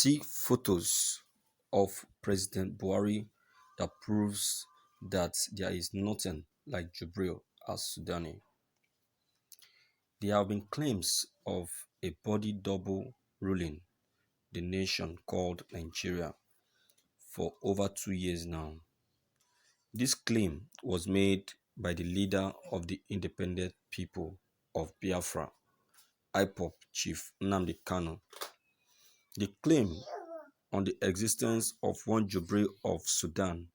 see photos of President Buhari that proves that there is nothing like Jubril as Sudani. There have been claims of a body double ruling the nation called Nigeria for over 2 years now. This claim was made by the leader of the independent people of Biafra, IPOB Chief Nnamdi Kanu. The claim on the existence of one Jubril of Sudan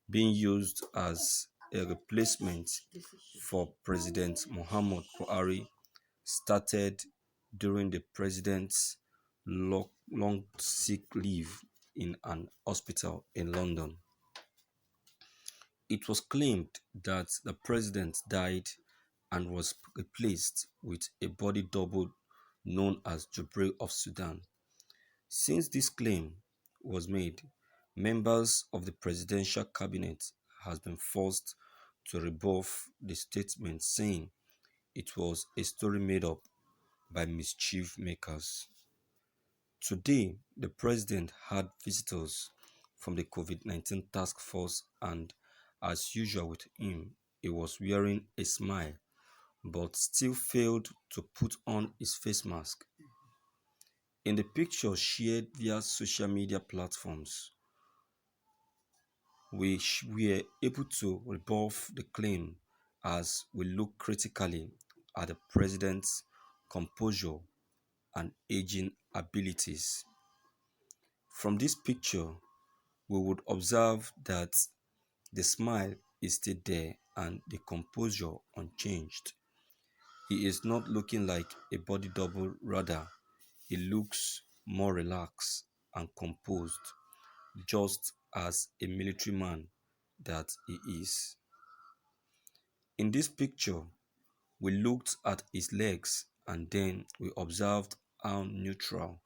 being used as a replacement for President Muhammad Buhari started during the president's long sick leave in an hospital in London. It was claimed that the president died and was replaced with a body double known as Jubril of Sudan. Since this claim was made, members of the presidential cabinet has been forced to rebuff the statement, saying it was a story made up by mischief makers. Today, the president had visitors from the COVID-19 task force, and as usual with him, he was wearing a smile but still failed to put on his face mask. In the picture shared via social media platforms, we were able to rebuff the claim as we look critically at the president's composure and aging abilities. From this picture, we would observe that the smile is still there and the composure unchanged. He is not looking like a body double, rather, he looks more relaxed and composed, just as a military man that he is. In this picture, we looked at his legs and then we observed how neutral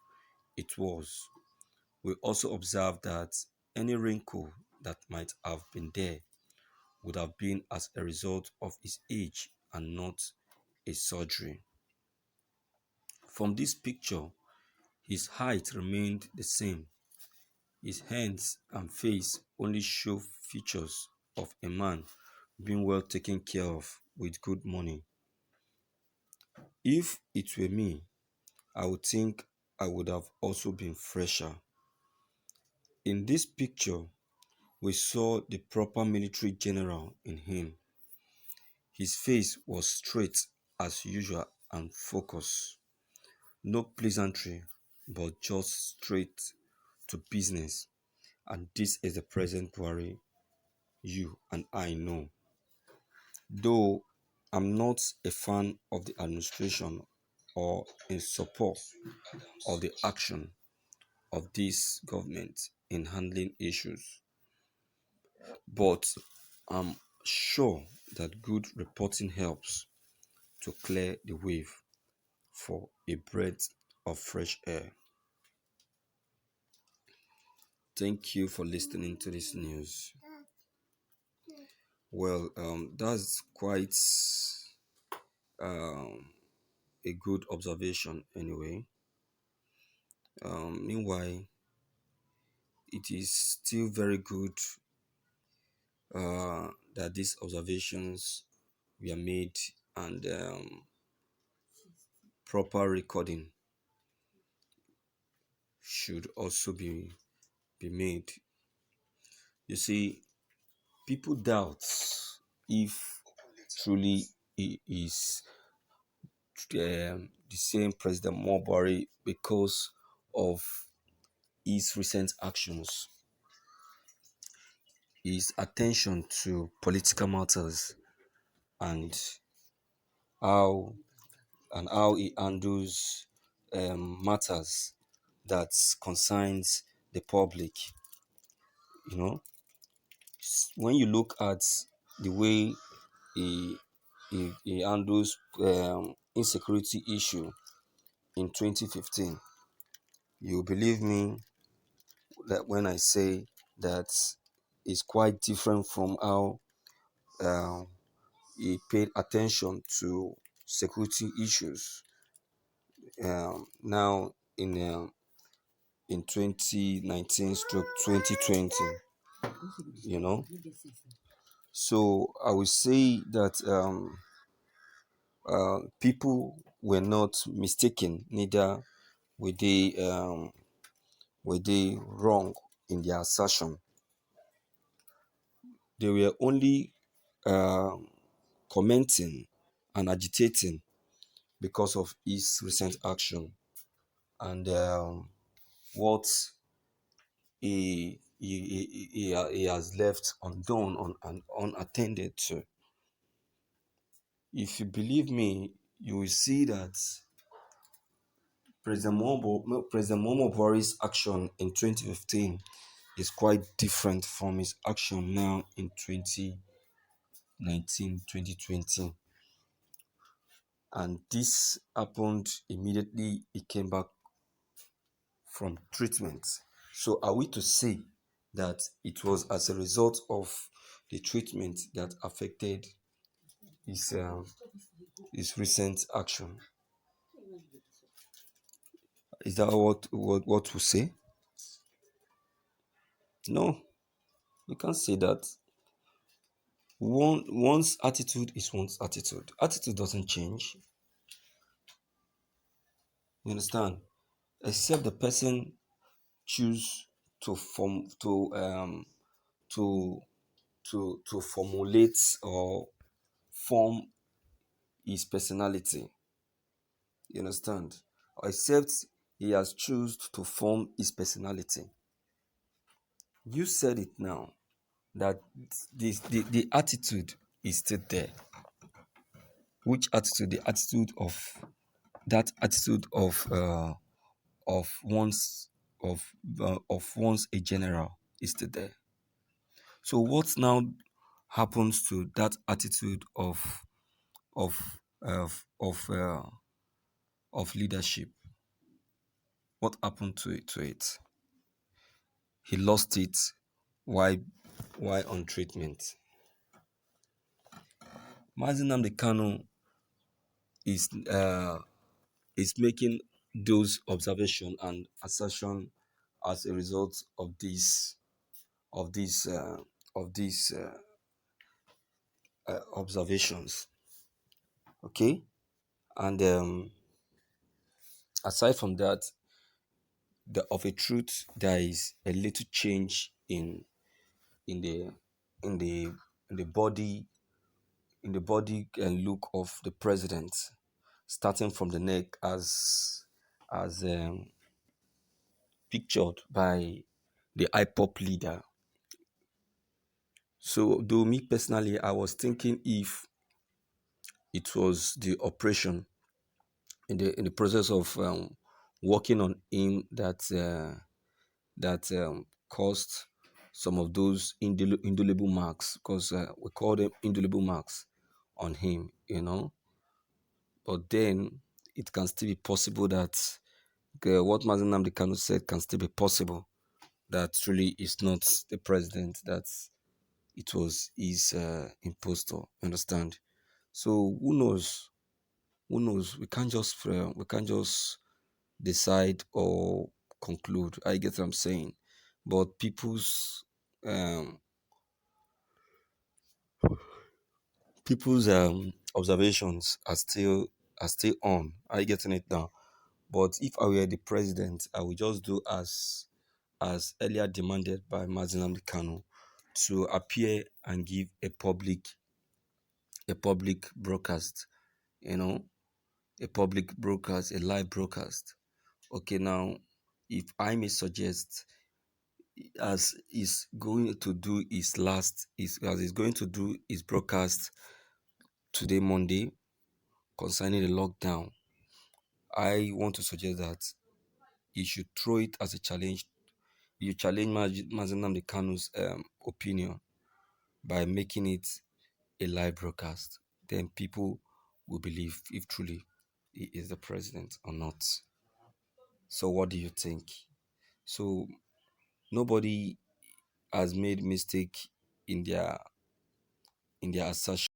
it was. We also observed that any wrinkle that might have been there would have been as a result of his age and not a surgery. From this picture, his height remained the same. His hands and face only show features of a man being well taken care of with good money. If it were me, I would think I would have also been fresher. In this picture, we saw the proper military general in him. His face was straight as usual and focused. No pleasantry, but just straight to business. And this is the present Buhari you and I know. Though I'm not a fan of the administration or in support of the action of this government in handling issues, but I'm sure that good reporting helps to clear the way for a breath of fresh air. Thank you for listening to this news. Well, that's quite a good observation anyway. Meanwhile, it is still very good that these observations were made and proper recording should also be made. You see, people doubt if truly he is the same President Buhari because of his recent actions, his attention to political matters, and how how he handles matters that concerns the public. You know, when you look at the way he handles insecurity issue in 2015, you believe me that when I say that it's quite different from how um, he paid attention to security issues now in in 2019 stroke 2020, you know. So I would say that people were not mistaken, neither were they wrong in their assertion. They were only commenting and agitating because of his recent action and what he has left undone and unattended to. If you believe me, you will see that President Muhammad Buhari's action in 2015 is quite different from his action now in 2019, 2020. And this happened immediately he came back from treatment. So are we to say that it was as a result of the treatment that affected his um, his recent action? Is that what we say? No, we can't say that. One's attitude is one's attitude. Attitude doesn't change. You understand? Except the person choose to form to to formulate or form his personality. You understand? Except he has chosen to form his personality. You said it now that the attitude is still there. Which attitude? The attitude of that attitude of one's of one's a general is still there. So what now happens to that attitude of of leadership? What happened to it? He lost it. Why? Why on treatment? Mazin Nnamdi Kanu is making those observation and assertion as a result of this of these of these observations. Okay, and aside from that, of a truth, there is a little change in the in the in the body and look of the president, starting from the neck as pictured by the IPOP leader. So, though me personally, I was thinking if it was the operation in the process of working on him that caused some of those indelible marks, because we call them indelible marks on him, you know. But then it can still be possible that what Mazen Namdi Kanu said can still be possible, that really is not the president, that it was his impostor. Understand? So who knows? Who knows? We can't just decide or conclude. I get what I'm saying, but um people's observations are still on. Are you getting it now? But if I were the president, I would just do as earlier demanded by Mazen Nnamdi Kanu, to appear and give a public broadcast, you know, a public broadcast, a live broadcast. Okay, now if I may suggest, as he's going to do his as he's going to do his broadcast today, Monday, concerning the lockdown, I want to suggest that he should throw it as a challenge. You challenge Mazen Nnamdi Kanu's opinion by making it a live broadcast. Then people will believe if truly he is the president or not. So what do you think? So nobody has made mistake in their assertion.